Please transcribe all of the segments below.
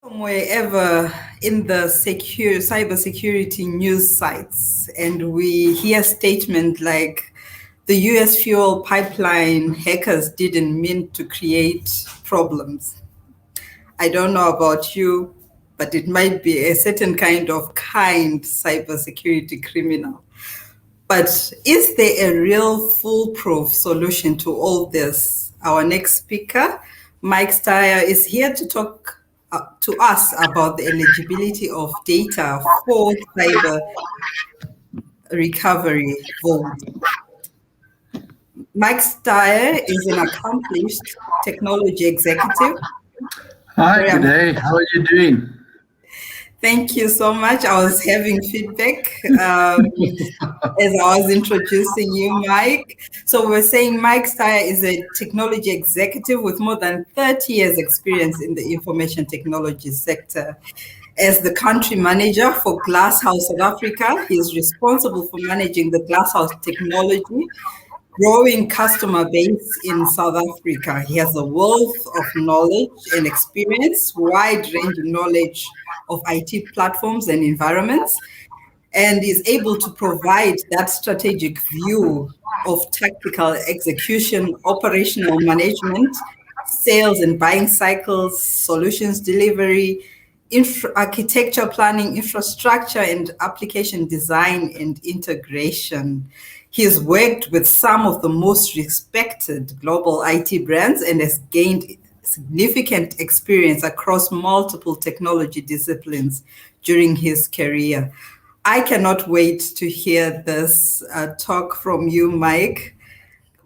Somewhere ever in the cybersecurity news sites, and we hear statement like the US fuel pipeline hackers didn't mean to create problems. I don't know about you, but it might be a certain kind cybersecurity criminal. But is there a real foolproof solution to all this? Our next speaker, Mike Styer, is here to talk to us about the eligibility of data for cyber recovery vault. Mike Styer is an accomplished technology executive. Hi, good day. How are you doing? Thank you so much. I was having feedback as I was introducing you, Mike. So we're saying Mike Styer is a technology executive with more than 30 years experience in the information technology sector. As the country manager for GlassHouse South Africa, he is responsible for managing the GlassHouse technology growing customer base in South Africa. He has a wealth of knowledge and experience, wide-ranging knowledge of IT platforms and environments, and is able to provide that strategic view of tactical execution, operational management, sales and buying cycles, solutions delivery, architecture planning, infrastructure and application design and integration. He has worked with some of the most respected global IT brands and has gained significant experience across multiple technology disciplines during his career. I cannot wait to hear this talk from you, Mike.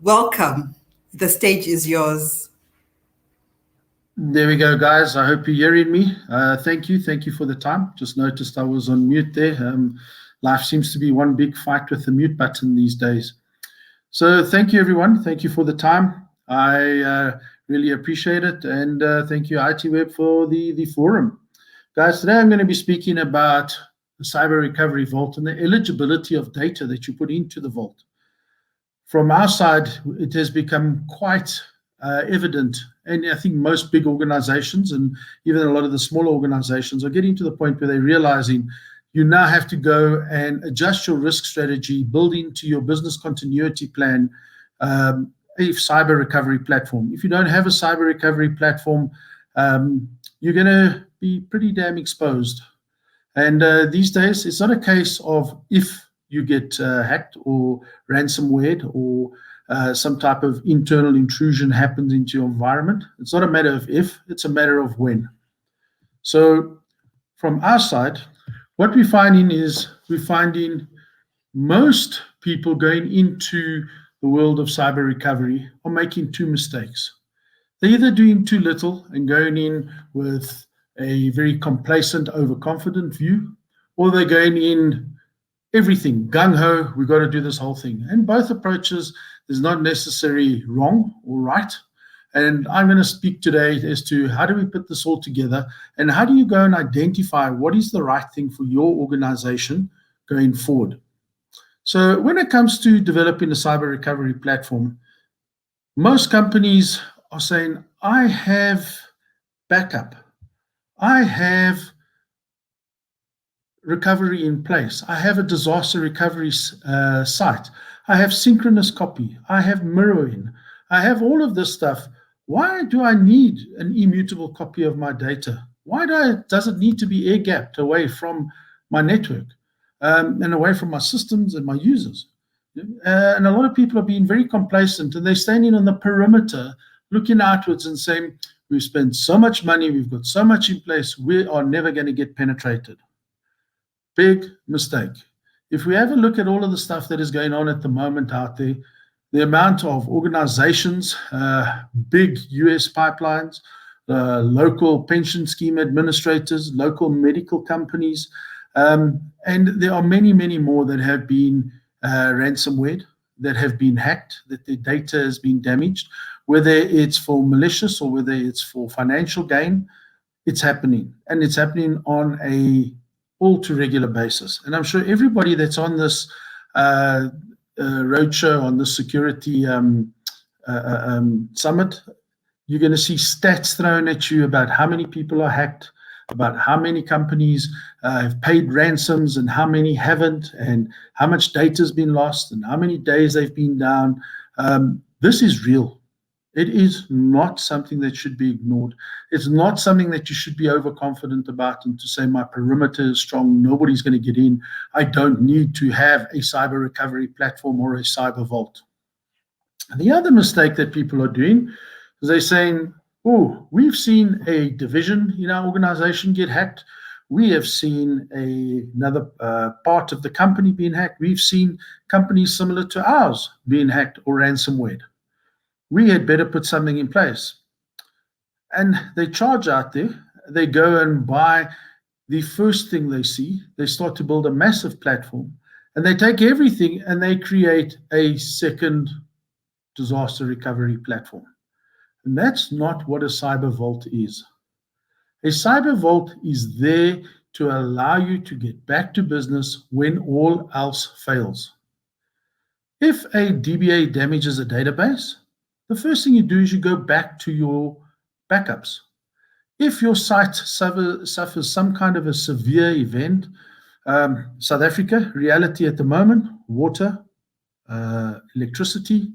Welcome. The stage is yours. There we go, guys. I hope you're hearing me. Thank you. Thank you for the time. Just noticed I was on mute there. Life seems to be one big fight with the mute button these days. So thank you, everyone. Thank you for the time. I really appreciate it. And thank you, ITWeb, for the forum. Guys, today I'm going to be speaking about the Cyber Recovery Vault and the eligibility of data that you put into the vault. From our side, it has become quite evident, and I think most big organizations and even a lot of the smaller organizations are getting to the point where they're realizing you now have to go and adjust your risk strategy, build into your business continuity plan a cyber recovery platform. If you don't have a cyber recovery platform, you're going to be pretty damn exposed. And these days, it's not a case of if you get hacked or ransomware or some type of internal intrusion happens into your environment. It's not a matter of if, it's a matter of when. So from our side, what we're finding is most people going into the world of cyber recovery are making two mistakes. They're either doing too little and going in with a very complacent, overconfident view, or they're going in everything, gung-ho, we've got to do this whole thing. And both approaches is not necessarily wrong or right. And I'm going to speak today as to how do we put this all together and how do you go and identify what is the right thing for your organization going forward. So when it comes to developing a cyber recovery platform, most companies are saying, I have backup. I have recovery in place. I have a disaster recovery site. I have synchronous copy. I have mirroring. I have all of this stuff. Why do I need an immutable copy of my data? Why does it need to be air-gapped away from my network and away from my systems and my users? And a lot of people are being very complacent and they're standing on the perimeter looking outwards and saying, we've spent so much money, we've got so much in place, we are never going to get penetrated. Big mistake. If we have a look at all of the stuff that is going on at the moment out there, the amount of organizations, big US pipelines, local pension scheme administrators, local medical companies, and there are many, many more that have been ransomware, that have been hacked, that their data has been damaged, whether it's for malicious or whether it's for financial gain, it's happening. And it's happening on a all too regular basis. And I'm sure everybody that's on this roadshow, on the security summit, you're going to see stats thrown at you about how many people are hacked, about how many companies have paid ransoms and how many haven't, and how much data has been lost and how many days they've been down. This is real. It is not something that should be ignored. It's not something that you should be overconfident about and to say my perimeter is strong, nobody's going to get in. I don't need to have a cyber recovery platform or a cyber vault. And the other mistake that people are doing is they're saying, oh, we've seen a division in our organization get hacked. We have seen another part of the company being hacked. We've seen companies similar to ours being hacked or ransomware. We had better put something in place. And they charge out there. They go and buy the first thing they see. They start to build a massive platform. And they take everything and they create a second disaster recovery platform. And that's not what a cyber vault is. A cyber vault is there to allow you to get back to business when all else fails. If a DBA damages a database, the first thing you do is you go back to your backups. If your site suffers some kind of a severe event, South Africa, reality at the moment, water, electricity,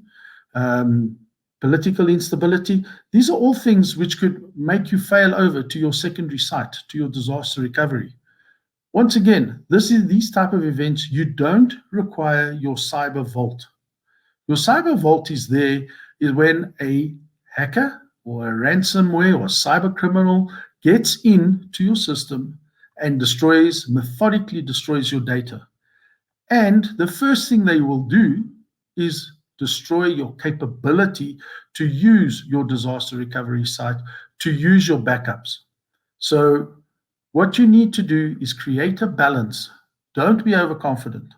political instability, these are all things which could make you fail over to your secondary site, to your disaster recovery. Once again, these type of events, you don't require your cyber vault. Your cyber vault is there is when a hacker or a ransomware or a cyber criminal gets into your system and methodically destroys your data. And the first thing they will do is destroy your capability to use your disaster recovery site, to use your backups. So what you need to do is create a balance. Don't be overconfident.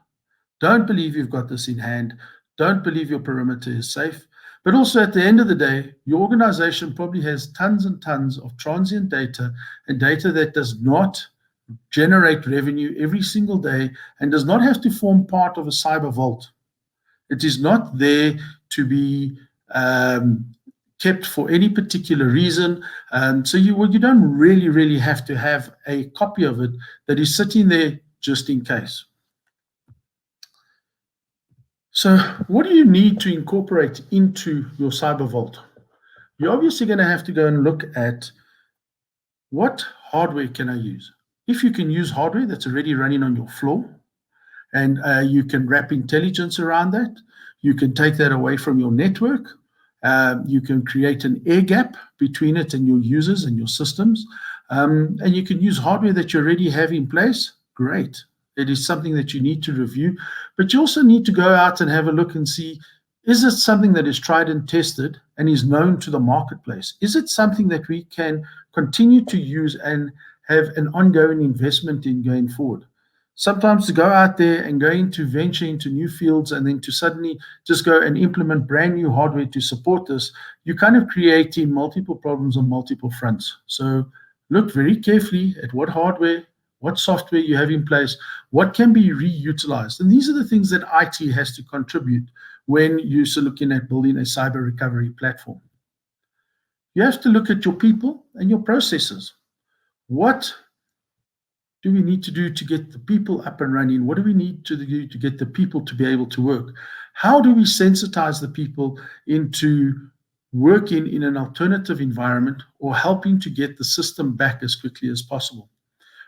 Don't believe you've got this in hand. Don't believe your perimeter is safe. But also at the end of the day, your organization probably has tons and tons of transient data and data that does not generate revenue every single day and does not have to form part of a cyber vault. It is not there to be kept for any particular reason. So you don't really have to have a copy of it that is sitting there just in case. So what do you need to incorporate into your cyber vault? You're obviously going to have to go and look at what hardware can I use. If you can use hardware that's already running on your floor, and you can wrap intelligence around that, you can take that away from your network. You can create an air gap between it and your users and your systems. And you can use hardware that you already have in place. Great. It is something that you need to review. But you also need to go out and have a look and see, is it something that is tried and tested and is known to the marketplace? Is it something that we can continue to use and have an ongoing investment in going forward? Sometimes to go out there and venture into new fields and then to suddenly just go and implement brand new hardware to support this, you're kind of creating multiple problems on multiple fronts. So look very carefully at what hardware, what software you have in place, what can be reutilized. And these are the things that IT has to contribute when you're looking at building a cyber recovery platform. You have to look at your people and your processes. What do we need to do to get the people up and running? What do we need to do to get the people to be able to work? How do we sensitize the people into working in an alternative environment or helping to get the system back as quickly as possible?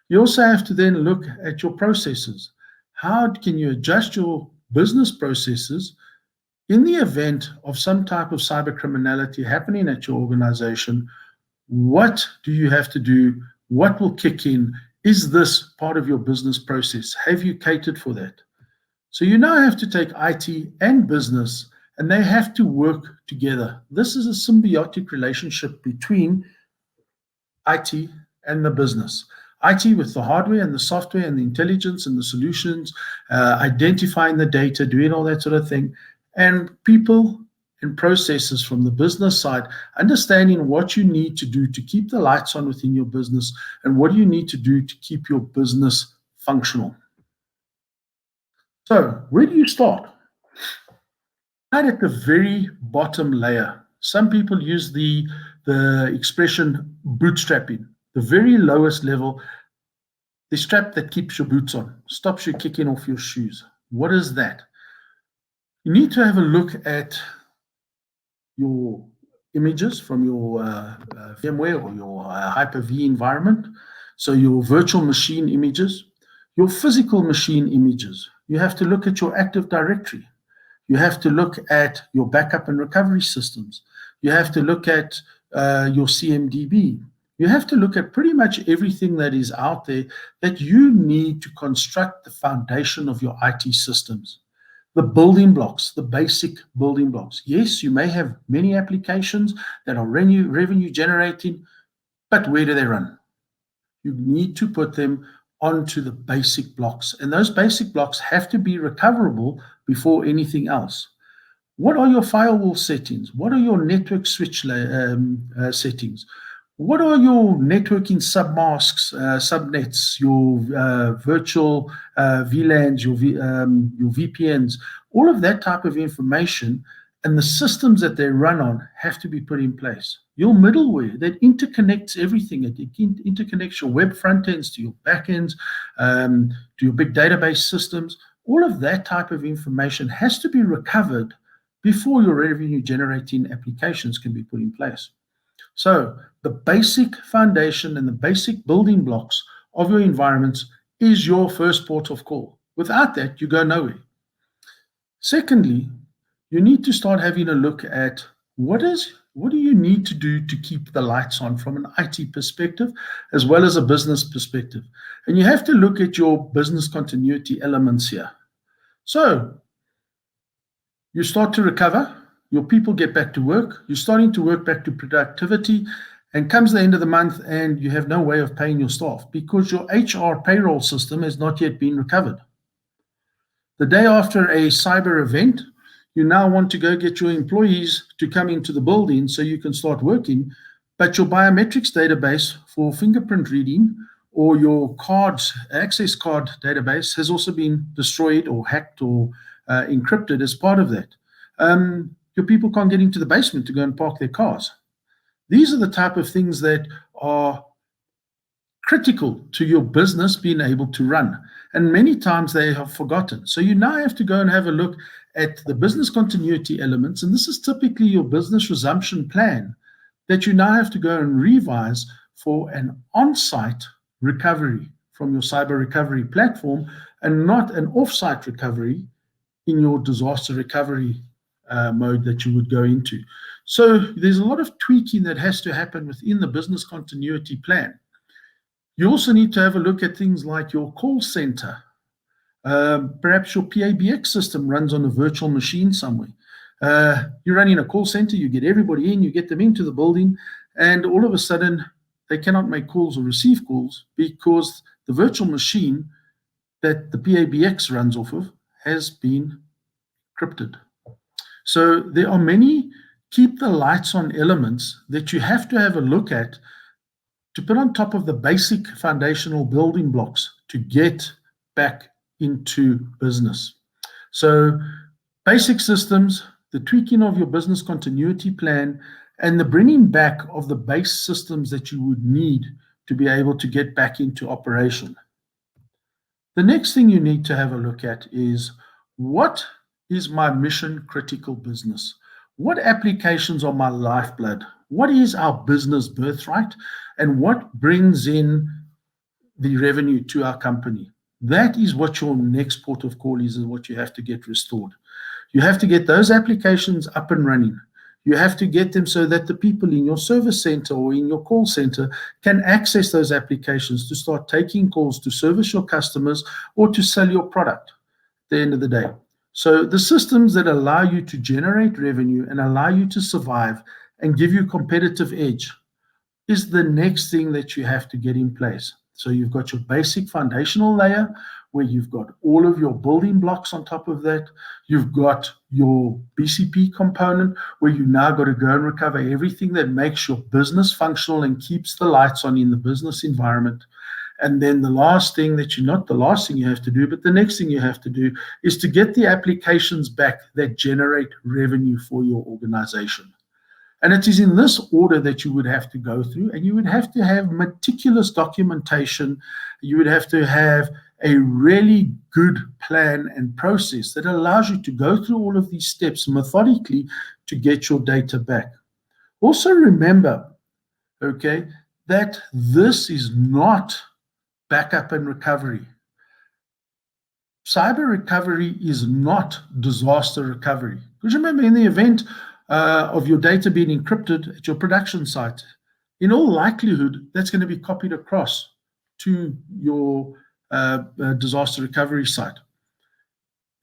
You also have to then look at your processes. How can you adjust your business processes in the event of some type of cyber criminality happening at your organization? What do you have to do? What will kick in? Is this part of your business process? Have you catered for that? So you now have to take IT and business, and they have to work together. This is a symbiotic relationship between IT and the business. IT with the hardware and the software and the intelligence and the solutions, identifying the data, doing all that sort of thing, and people and processes from the business side, understanding what you need to do to keep the lights on within your business and what do you need to do to keep your business functional. So where do you start? Right at the very bottom layer. Some people use the expression bootstrapping. the very lowest level, the strap that keeps your boots on, stops you kicking off your shoes. What is that? You need to have a look at your images from your VMware or your Hyper-V environment. So your virtual machine images, your physical machine images. You have to look at your Active Directory. You have to look at your backup and recovery systems. You have to look at your CMDB. You have to look at pretty much everything that is out there that you need to construct the foundation of your IT systems. The building blocks, the basic building blocks. Yes, you may have many applications that are revenue generating, but where do they run? You need to put them onto the basic blocks. And those basic blocks have to be recoverable before anything else. What are your firewall settings? What are your network switch settings? What are your networking submasks, subnets, your virtual VLANs, your VPNs, all of that type of information, and the systems that they run on have to be put in place. Your middleware that interconnects everything. It interconnects your web front ends to your back ends, to your big database systems. All of that type of information has to be recovered before your revenue generating applications can be put in place. So the basic foundation and the basic building blocks of your environments is your first port of call. Without that, you go nowhere. Secondly, you need to start having a look at what do you need to do to keep the lights on from an IT perspective as well as a business perspective. And you have to look at your business continuity elements here. So you start to recover, your people get back to work, you're starting to work back to productivity, and comes the end of the month and you have no way of paying your staff because your HR payroll system has not yet been recovered. The day after a cyber event, you now want to go get your employees to come into the building so you can start working, but your biometrics database for fingerprint reading or your cards, access card database has also been destroyed or hacked or encrypted as part of that. Your people can't get into the basement to go and park their cars. These are the type of things that are critical to your business being able to run. And many times they are forgotten. So you now have to go and have a look at the business continuity elements. And this is typically your business resumption plan that you now have to go and revise for an on-site recovery from your cyber recovery platform and not an off-site recovery in your disaster recovery mode that you would go into. So there's a lot of tweaking that has to happen within the business continuity plan. You also need to have a look at things like your call center. Perhaps your PABX system runs on a virtual machine somewhere. You're running a call center, you get everybody in, you get them into the building, and all of a sudden they cannot make calls or receive calls because the virtual machine that the PABX runs off of has been encrypted. So there are many keep the lights on elements that you have to have a look at to put on top of the basic foundational building blocks to get back into business. So basic systems, the tweaking of your business continuity plan, and the bringing back of the base systems that you would need to be able to get back into operation. The next thing you need to have a look at is, what is my mission critical business? What applications are my lifeblood? What is our business birthright? And what brings in the revenue to our company? That is what your next port of call is what you have to get restored. You have to get those applications up and running. You have to get them so that the people in your service center or in your call center can access those applications to start taking calls to service your customers or to sell your product at the end of the day. So the systems that allow you to generate revenue and allow you to survive and give you competitive edge is the next thing that you have to get in place. So you've got your basic foundational layer where you've got all of your building blocks on top of that. You've got your BCP component where you now got to go and recover everything that makes your business functional and keeps the lights on in the business environment. And then the last thing that not the last thing you have to do, but the next thing you have to do is to get the applications back that generate revenue for your organization. And it is in this order that you would have to go through, and you would have to have meticulous documentation. You would have to have a really good plan and process that allows you to go through all of these steps methodically to get your data back. Also remember, okay, that this is not backup and recovery. Cyber recovery is not disaster recovery. Because remember, in the event of your data being encrypted at your production site, in all likelihood, that's going to be copied across to your disaster recovery site.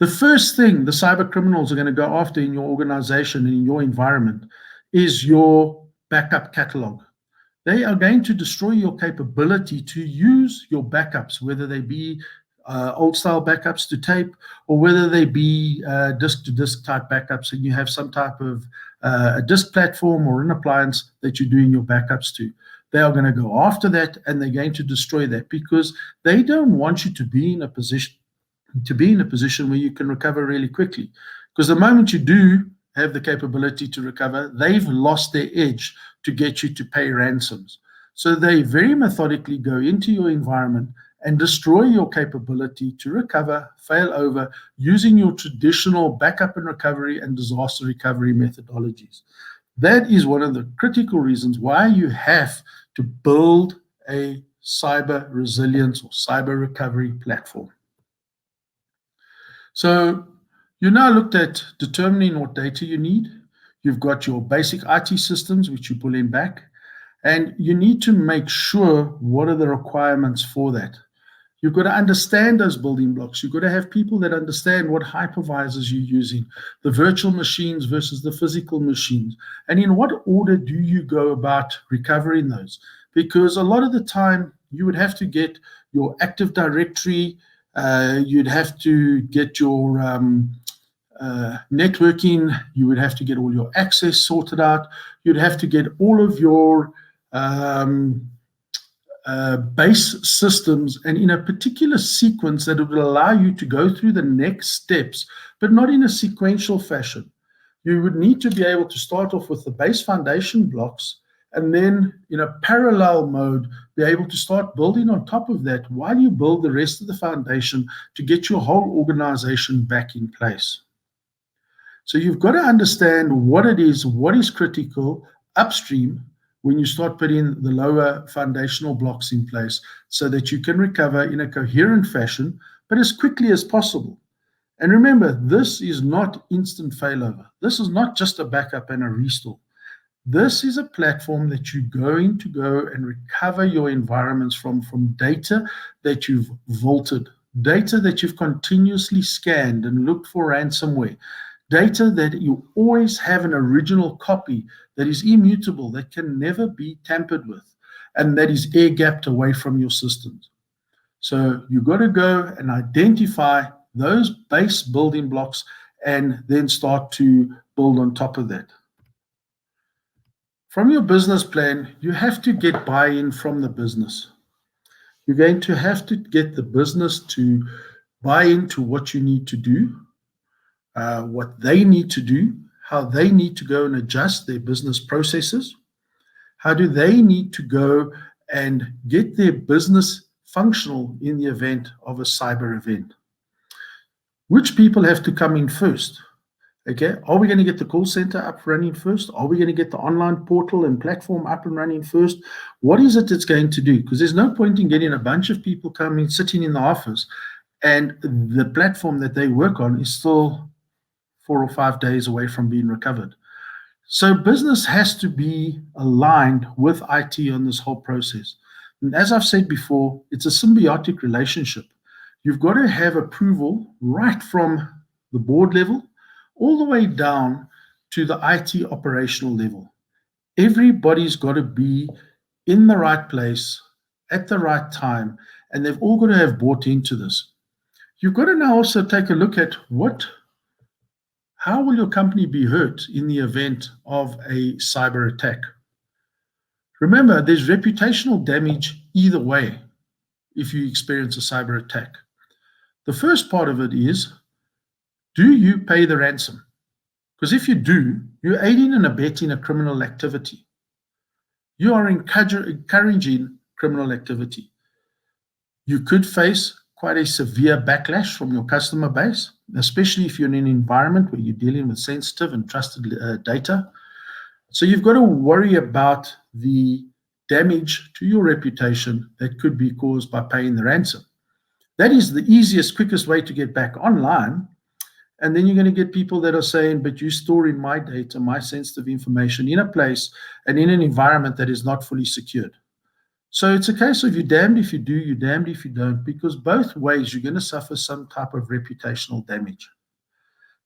The first thing the cyber criminals are going to go after in your organization and in your environment is your backup catalog. They are going to destroy your capability to use your backups, whether they be old style backups to tape, or whether they be disk to disk type backups, and you have some type of a disk platform or an appliance that you're doing your backups to. They are going to go after that, and they're going to destroy that because they don't want you to be in a position where you can recover really quickly. Because the moment you do have the capability to recover, they've lost their edge to get you to pay ransoms. So they very methodically go into your environment and destroy your capability to recover, fail over, using your traditional backup and recovery and disaster recovery methodologies. That is one of the critical reasons why you have to build a cyber resilience or cyber recovery platform. So you now looked at determining what data you need. You've got your basic IT systems, which you pull in back, and you need to make sure what are the requirements for that. You've got to understand those building blocks. You've got to have people that understand what hypervisors you're using, the virtual machines versus the physical machines, and in what order do you go about recovering those? Because a lot of the time you would have to get your Active Directory, you'd have to get your networking, you would have to get all your access sorted out, you'd have to get all of your base systems and in a particular sequence that would allow you to go through the next steps, but not in a sequential fashion. You would need to be able to start off with the base foundation blocks and then in a parallel mode, be able to start building on top of that while you build the rest of the foundation to get your whole organization back in place. So you've got to understand what it is, what is critical upstream when you start putting the lower foundational blocks in place so that you can recover in a coherent fashion, but as quickly as possible. And remember, this is not instant failover. This is not just a backup and a restore. This is a platform that you're going to go and recover your environments from data that you've vaulted, data that you've continuously scanned and looked for ransomware, data that you always have an original copy that is immutable, that can never be tampered with, and that is air-gapped away from your systems. So you've got to go and identify those base building blocks and then start to build on top of that. From your business plan, you have to get buy-in from the business. You're going to have to get the business to buy into what you need to do, what they need to do, how they need to go and adjust their business processes, how do they need to go and get their business functional in the event of a cyber event. Which people have to come in first? Okay, are we going to get the call center up running first? Are we going to get the online portal and platform up and running first? What is it it's going to do? Because there's no point in getting a bunch of people coming, sitting in the office, and the platform that they work on is still 4 or 5 days away from being recovered. So business has to be aligned with IT on this whole process. And as I've said before, it's a symbiotic relationship. You've got to have approval right from the board level all the way down to the IT operational level. Everybody's got to be in the right place at the right time, and they've all got to have bought into this. You've got to now also take a look at how will your company be hurt in the event of a cyber attack? Remember, there's reputational damage either way if you experience a cyber attack. The first part of it is, do you pay the ransom? Because if you do, you're aiding and abetting a criminal activity. You are encouraging criminal activity. You could face quite a severe backlash from your customer base, especially if you're in an environment where you're dealing with sensitive and trusted data. So you've got to worry about the damage to your reputation that could be caused by paying the ransom. That is the easiest, quickest way to get back online. And then you're going to get people that are saying, but you store in my data, my sensitive information in a place and in an environment that is not fully secured. So it's a case of you're damned if you do, you're damned if you don't, because both ways you're going to suffer some type of reputational damage.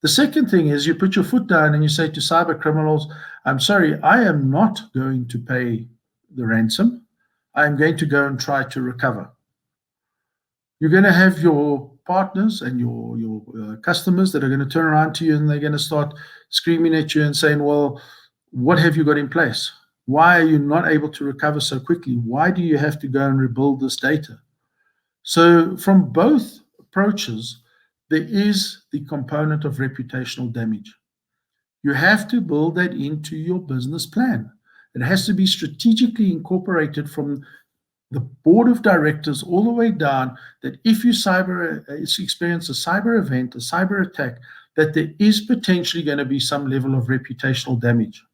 The second thing is you put your foot down and you say to cyber criminals, I'm sorry, I am not going to pay the ransom. I'm going to go and try to recover. You're going to have your partners and your customers that are going to turn around to you and they're going to start screaming at you and saying, well, what have you got in place? Why are you not able to recover so quickly? Why do you have to go and rebuild this data? So from both approaches, there is the component of reputational damage. You have to build that into your business plan. It has to be strategically incorporated from the board of directors all the way down, that if you experience a cyber event, a cyber attack, that there is potentially going to be some level of reputational damage.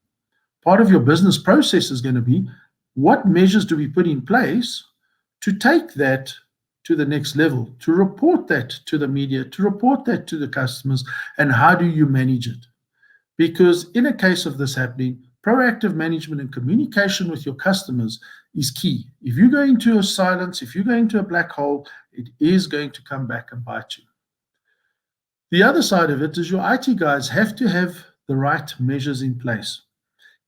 Part of your business process is going to be, what measures do we put in place to take that to the next level, to report that to the media, to report that to the customers, and how do you manage it? Because in a case of this happening, proactive management and communication with your customers is key. If you go into a silence, if you go into a black hole, it is going to come back and bite you. The other side of it is your IT guys have to have the right measures in place.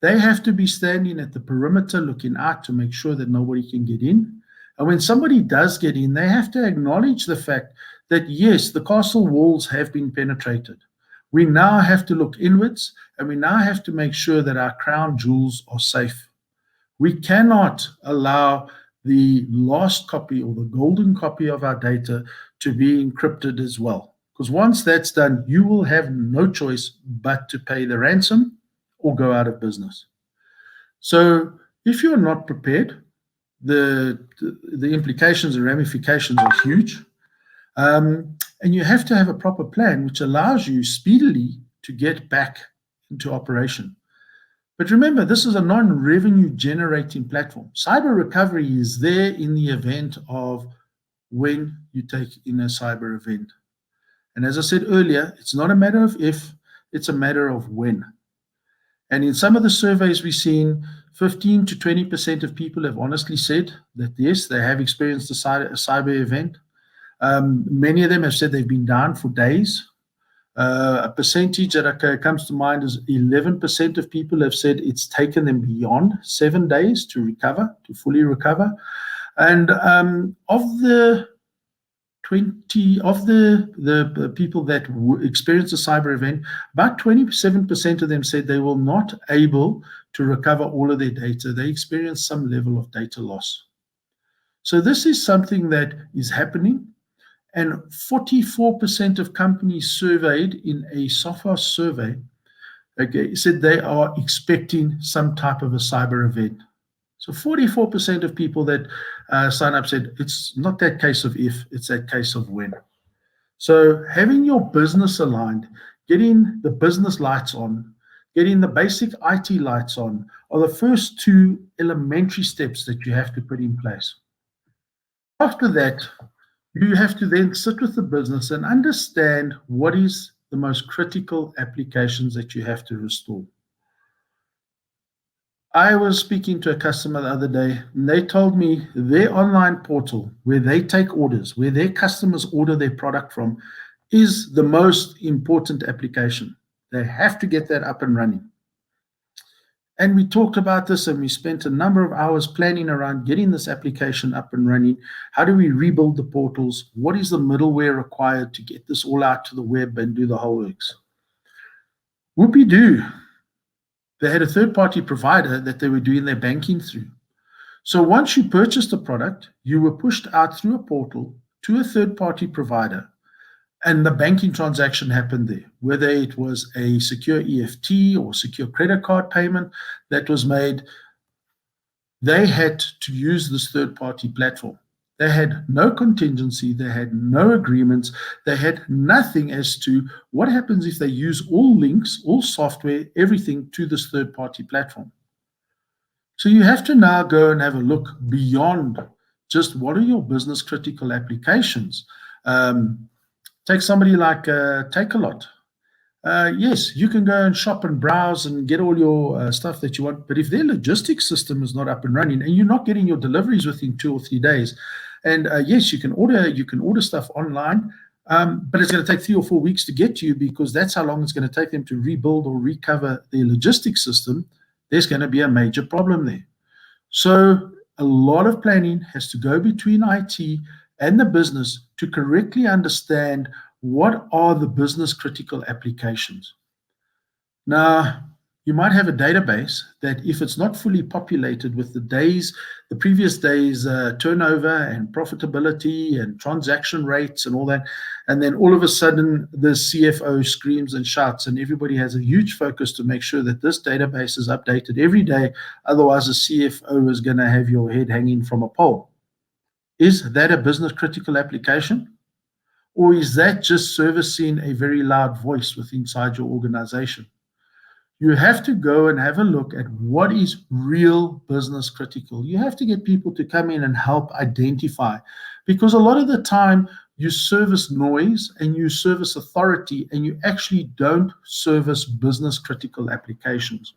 They have to be standing at the perimeter looking out to make sure that nobody can get in. And when somebody does get in, they have to acknowledge the fact that, yes, the castle walls have been penetrated. We now have to look inwards, and we now have to make sure that our crown jewels are safe. We cannot allow the lost copy or the golden copy of our data to be encrypted as well. Because once that's done, you will have no choice but to pay the ransom or go out of business. So if you're not prepared, the implications and ramifications are huge. And you have to have a proper plan which allows you speedily to get back into operation. But remember, this is a non-revenue generating platform. Cyber recovery is there in the event of when you take in a cyber event. And as I said earlier, it's not a matter of if, it's a matter of when. And in some of the surveys we've seen, 15 to 20% of people have honestly said that, yes, they have experienced a cyber event. Many of them have said they've been down for days. A percentage that comes to mind is 11% of people have said it's taken them beyond 7 days to recover, to fully recover. And of the people that experienced a cyber event, about 27% of them said they were not able to recover all of their data. They experienced some level of data loss. So this is something that is happening. And 44% of companies surveyed in a software survey said they are expecting some type of a cyber event. So 44% of people that sign up said it's not that case of if, it's that case of when. So having your business aligned, getting the business lights on, getting the basic IT lights on are the first two elementary steps that you have to put in place. After that, you have to then sit with the business and understand what is the most critical applications that you have to restore. I was speaking to a customer the other day, and they told me their online portal, where they take orders, where their customers order their product from, is the most important application. They have to get that up and running. And we talked about this, and we spent a number of hours planning around getting this application up and running. How do we rebuild the portals? What is the middleware required to get this all out to the web and do the whole works? Whoopie-doo. They had a third-party provider that they were doing their banking through. So once you purchased the product, you were pushed out through a portal to a third-party provider. and the banking transaction happened there, whether it was a secure EFT or secure credit card payment that was made, they had to use this third-party platform. They had no contingency, they had no agreements, they had nothing as to what happens if they use all links, all software, everything to this third-party platform. So you have to now go and have a look beyond just what are your business critical applications. Take somebody like Takealot. Yes, you can go and shop and browse and get all your stuff that you want, but if their logistics system is not up and running and you're not getting your deliveries within 2 or 3 days, and yes, you can order stuff online, but it's going to take 3 or 4 weeks to get to you because that's how long it's going to take them to rebuild or recover their logistics system. There's going to be a major problem there. So a lot of planning has to go between IT and the business to correctly understand what are the business critical applications. Now, you might have a database that if it's not fully populated with the previous day's turnover and profitability and transaction rates and all that, and then all of a sudden the CFO screams and shouts and everybody has a huge focus to make sure that this database is updated every day, otherwise the CFO is going to have your head hanging from a pole. Is that a business critical application? Or is that just servicing a very loud voice inside your organization? You have to go and have a look at what is real business critical. You have to get people to come in and help identify, because a lot of the time you service noise and you service authority and you actually don't service business critical applications.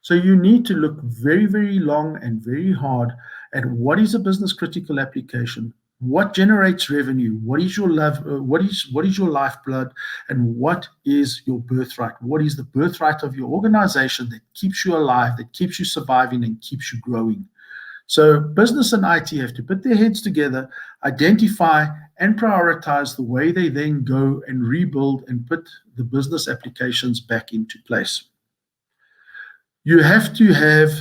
So you need to look very, very long and very hard at what is a business critical application, what generates revenue, what is your lifeblood, and what is your birthright? What is the birthright of your organization that keeps you alive, that keeps you surviving, and keeps you growing? So business and IT have to put their heads together, identify and prioritize the way they then go and rebuild and put the business applications back into place. You have to have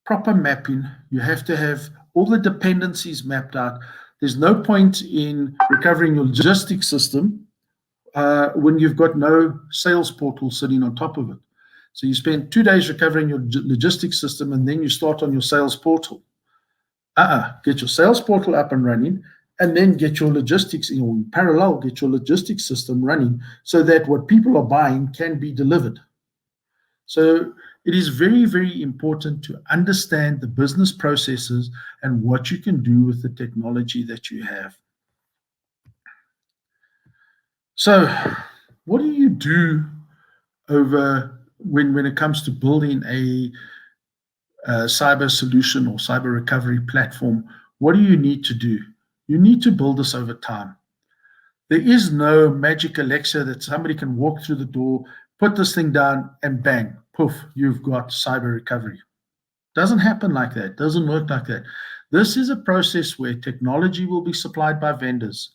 proper mapping. You have to have all the dependencies mapped out. There's no point in recovering your logistics system when you've got no sales portal sitting on top of it. So you spend 2 days recovering your logistics system and then you start on your sales portal. Get your sales portal up and running, and then get your logistics in parallel, get your logistics system running so that what people are buying can be delivered. So it is very, very important to understand the business processes and what you can do with the technology that you have. So what do you do when it comes to building a cyber solution or cyber recovery platform? What do you need to do? You need to build this over time. There is no magic elixir that somebody can walk through the door, put this thing down, and bang, poof, you've got cyber recovery. Doesn't happen like that. Doesn't work like that. This is a process where technology will be supplied by vendors.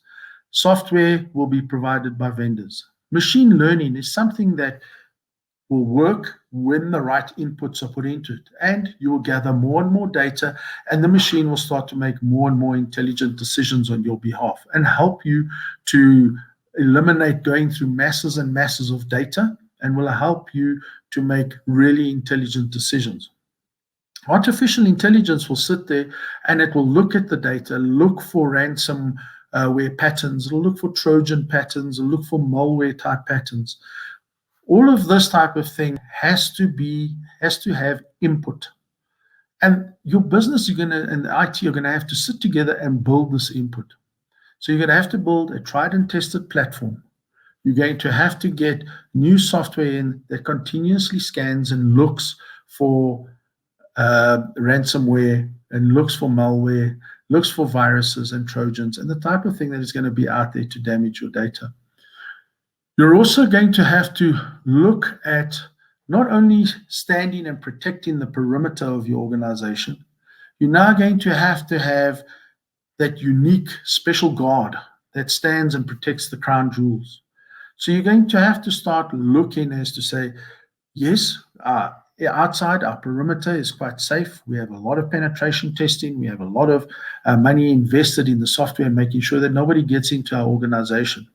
Software will be provided by vendors. Machine learning is something that will work when the right inputs are put into it. And you will gather more and more data, and the machine will start to make more and more intelligent decisions on your behalf and help you to eliminate going through masses and masses of data, and will help you to make really intelligent decisions. Artificial intelligence will sit there and it will look at the data, look for ransomware patterns, it'll look for Trojan patterns, it'll look for malware type patterns. All of this type of thing has to have input. And your business and IT are going to have to sit together and build this input. So you're going to have to build a tried and tested platform. You're going to have to get new software in that continuously scans and looks for ransomware and looks for malware, looks for viruses and Trojans, and the type of thing that is going to be out there to damage your data. You're also going to have to look at not only standing and protecting the perimeter of your organization, you're now going to have that unique special guard that stands and protects the crown jewels. So you're going to have to start looking as to say, yes, outside our perimeter is quite safe. We have a lot of penetration testing. We have a lot of money invested in the software, making sure that nobody gets into our organization.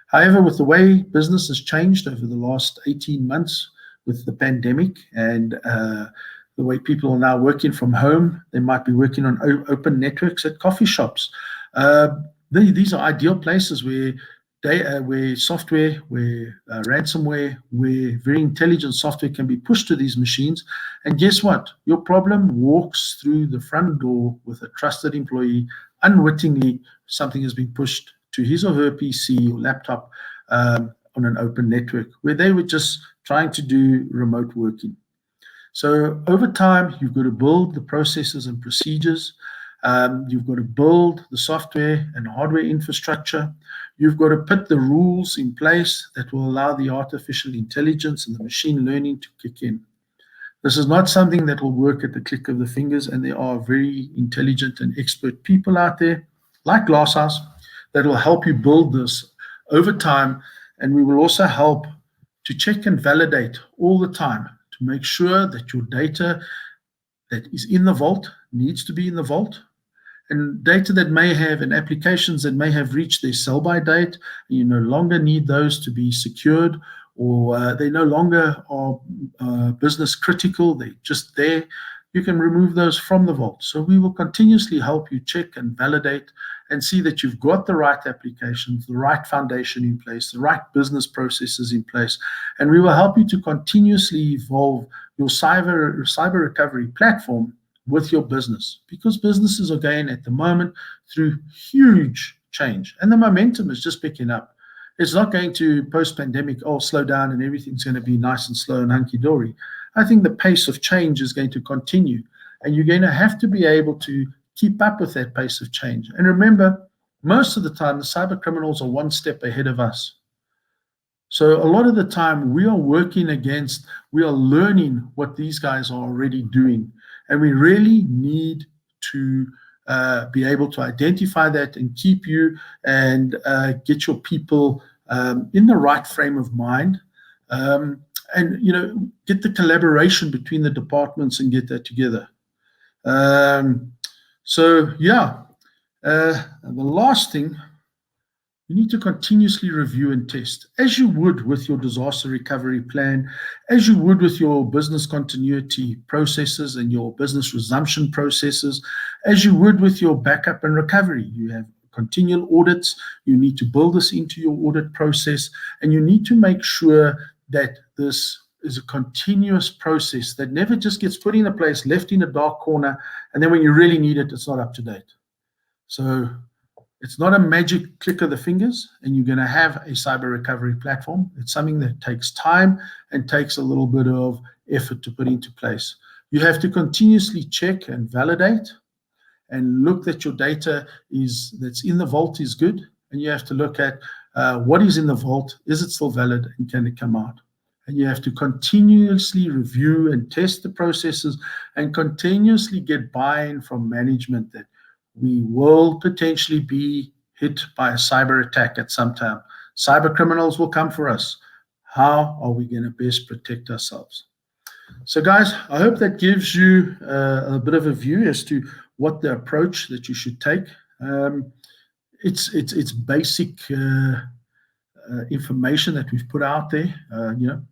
However, with the way business has changed over the last 18 months with the pandemic and the way people are now working from home, they might be working on open networks at coffee shops. These are ideal places where where software, where ransomware, where very intelligent software can be pushed to these machines. And guess what? Your problem walks through the front door with a trusted employee. Unwittingly, something has been pushed to his or her PC or laptop on an open network where they were just trying to do remote working. So over time, you've got to build the processes and procedures. You've got to build the software and hardware infrastructure. You've got to put the rules in place that will allow the artificial intelligence and the machine learning to kick in. This is not something that will work at the click of the fingers, and there are very intelligent and expert people out there, like GlassHouse, that will help you build this over time, and we will also help to check and validate all the time to make sure that your data that is in the vault needs to be in the vault, and data that may have and applications that may have reached their sell-by date, you no longer need those to be secured, or they no longer are business critical, they're just there. You can remove those from the vault. So we will continuously help you check and validate and see that you've got the right applications, the right foundation in place, the right business processes in place, and we will help you to continuously evolve your cyber recovery platform with your business, because businesses are going at the moment through huge change, and the momentum is just picking up. It's not going to post-pandemic slow down and everything's going to be nice and slow and hunky-dory. I think the pace of change is going to continue, and you're going to have to be able to keep up with that pace of change. And remember, most of the time, the cyber criminals are one step ahead of us. So a lot of the time, we are learning what these guys are already doing. And we really need to be able to identify that and keep you and get your people in the right frame of mind. And get the collaboration between the departments and get that together. So yeah, the last thing, you need to continuously review and test, as you would with your disaster recovery plan, as you would with your business continuity processes and your business resumption processes, as you would with your backup and recovery. You have continual audits. You need to build this into your audit process, and you need to make sure that this is a continuous process that never just gets put in a place, left in a dark corner, and then when you really need it, it's not up to date. So it's not a magic click of the fingers and you're going to have a cyber recovery platform. It's something that takes time and takes a little bit of effort to put into place. You have to continuously check and validate and look that your data that's in the vault is good. And you have to look at what is in the vault. Is it still valid and can it come out? And you have to continuously review and test the processes and continuously get buy-in from management that we will potentially be hit by a cyber attack at some time. Cyber criminals will come for us. How are we going to best protect ourselves? So guys, I hope that gives you a bit of a view as to what the approach that you should take. It's basic information that we've put out there.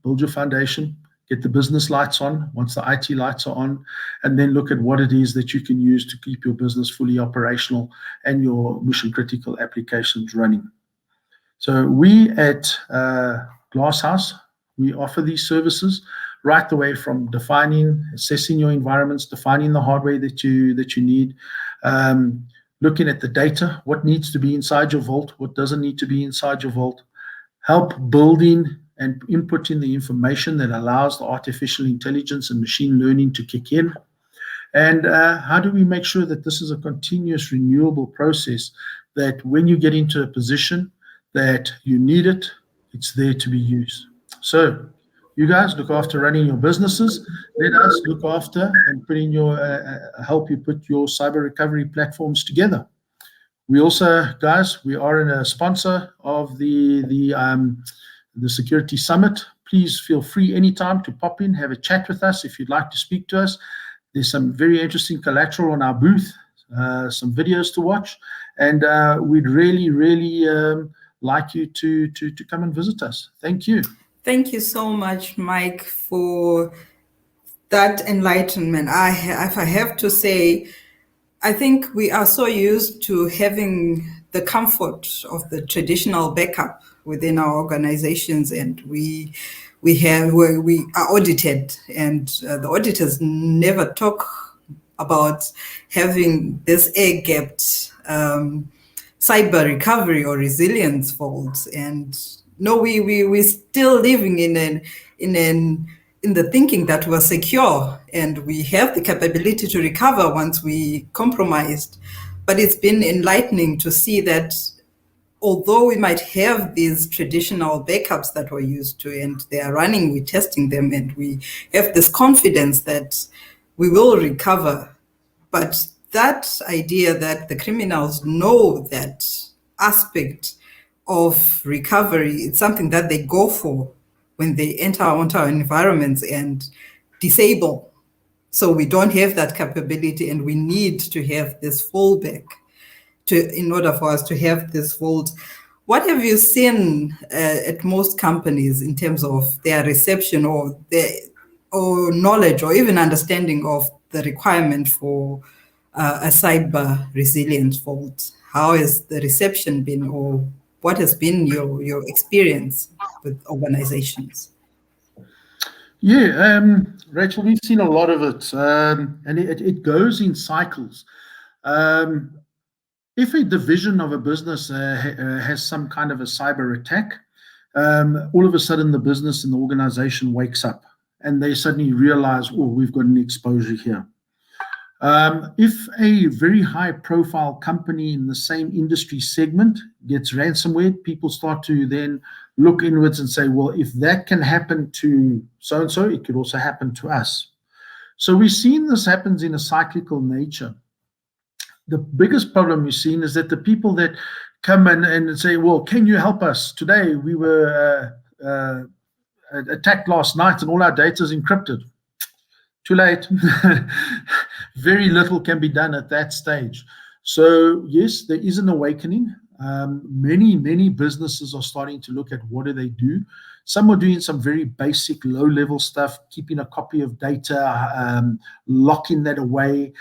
Build your foundation, get the business lights on once the IT lights are on, and then look at what it is that you can use to keep your business fully operational and your mission critical applications running. So we at GlassHouse, we offer these services right the way from defining, assessing your environments, defining the hardware that you need, looking at the data, what needs to be inside your vault, what doesn't need to be inside your vault, help building and inputting the information that allows the artificial intelligence and machine learning to kick in. And how do we make sure that this is a continuous renewable process, that when you get into a position that you need it, it's there to be used. So you guys look after running your businesses. Let us look after and put in help you put your cyber recovery platforms together. We also, guys, we are a sponsor of the Security Summit. Please feel free anytime to pop in, have a chat with us if you'd like to speak to us. There's some very interesting collateral on our booth, some videos to watch, and we'd really like you to come and visit us. Thank you. Thank you so much, Mike, for that enlightenment. If I have to say, I think we are so used to having the comfort of the traditional backup within our organizations, and we are audited, and the auditors never talk about having this air-gapped cyber recovery or resilience faults. And no, we're still living in the thinking that we're secure and we have the capability to recover once we compromised. But it's been enlightening to see that although we might have these traditional backups that we're used to and they are running, we're testing them, and we have this confidence that we will recover. But that idea that the criminals know that aspect of recovery, it's something that they go for when they enter onto our environments and disable. So we don't have that capability, and we need to have this fallback in order for us to have this vault. What have you seen at most companies in terms of their reception or knowledge or even understanding of the requirement for a cyber resilience vault? How has the reception been, or what has been your experience with organizations? Yeah, Rachel, we've seen a lot of it, and it goes in cycles. If a division of a business has some kind of a cyber attack, all of a sudden the business and the organization wakes up and they suddenly realize, oh, we've got an exposure here. If a very high profile company in the same industry segment gets ransomware, people start to then look inwards and say, well, if that can happen to so-and-so, it could also happen to us. So we've seen this happens in a cyclical nature. The biggest problem we've seen is that the people that come and say, well, can you help us? Today we were attacked last night and all our data is encrypted. Too late. Very little can be done at that stage. So yes, there is an awakening. Many businesses are starting to look at what do they do. Some are doing some very basic low-level stuff, keeping a copy of data, locking that away.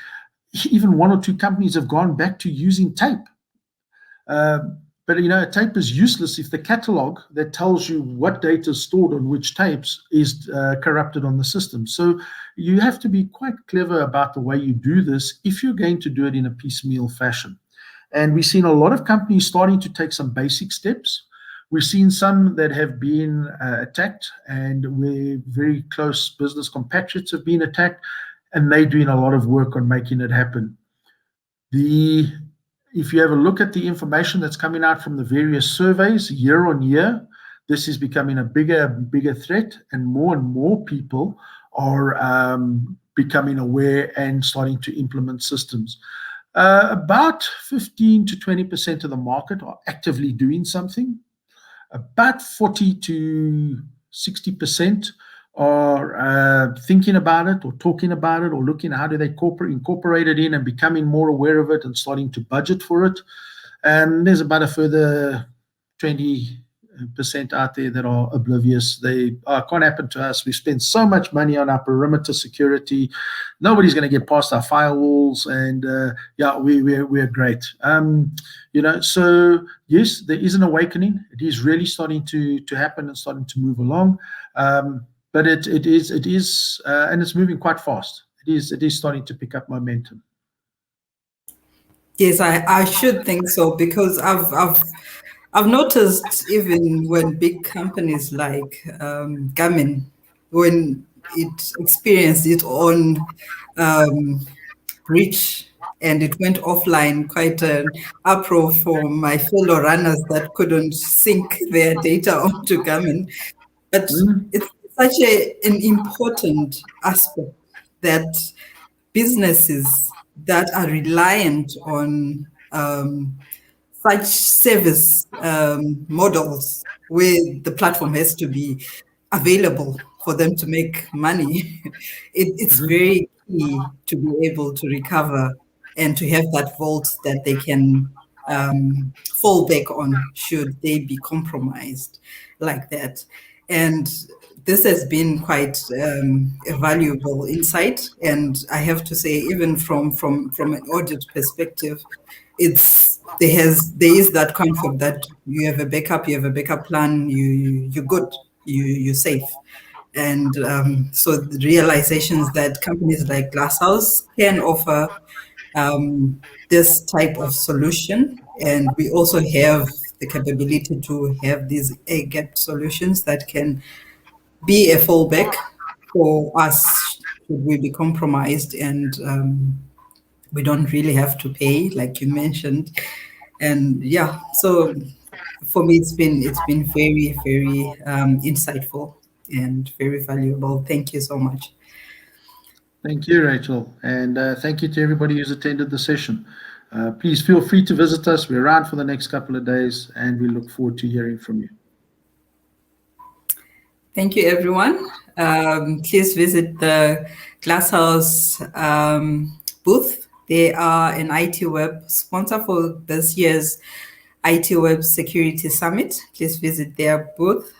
Even one or two companies have gone back to using tape. But tape is useless if the catalog that tells you what data is stored on which tapes is corrupted on the system. So you have to be quite clever about the way you do this if you're going to do it in a piecemeal fashion. And we've seen a lot of companies starting to take some basic steps. We've seen some that have been attacked, and where very close business compatriots have been attacked, and they're doing a lot of work on making it happen. If you have a look at the information that's coming out from the various surveys year on year, this is becoming a bigger threat, and more people are becoming aware and starting to implement systems. About 15 to 20% of the market are actively doing something. About 40 to 60% are thinking about it or talking about it or looking at how do they incorporate it in and becoming more aware of it and starting to budget for it. And there's about a further 20% out there that are oblivious. They can't happen to us. We spend so much money on our perimeter security. Nobody's going to get past our firewalls, and we're great. So yes, there is an awakening. It is really starting to happen and starting to move along. But it is, and it's moving quite fast. It is starting to pick up momentum. Yes, I should think so, because I've noticed even when big companies like Garmin, when it experienced its own breach and it went offline, quite an uproar for my fellow runners that couldn't sync their data onto Garmin. But it's such an important aspect that businesses that are reliant on such service models where the platform has to be available for them to make money, it's very key to be able to recover and to have that vault that they can fall back on should they be compromised like that. And this has been quite a valuable insight. And I have to say, even from an audit perspective, there is that comfort that you have a backup plan, you're good, you're safe. And so the realizations that companies like GlassHouse can offer this type of solution. And we also have the capability to have these air gap solutions that can be a fallback for us should we be compromised, and we don't really have to pay, like you mentioned. And yeah, so for me, it's been very, very insightful and very valuable. Thank you so much. Thank you, Rachel. And thank you to everybody who's attended the session. Please feel free to visit us. We're around for the next couple of days, and we look forward to hearing from you. Thank you, everyone. Please visit the GlassHouse booth. They are an IT Web sponsor for this year's IT Web Security Summit. Please visit their booth.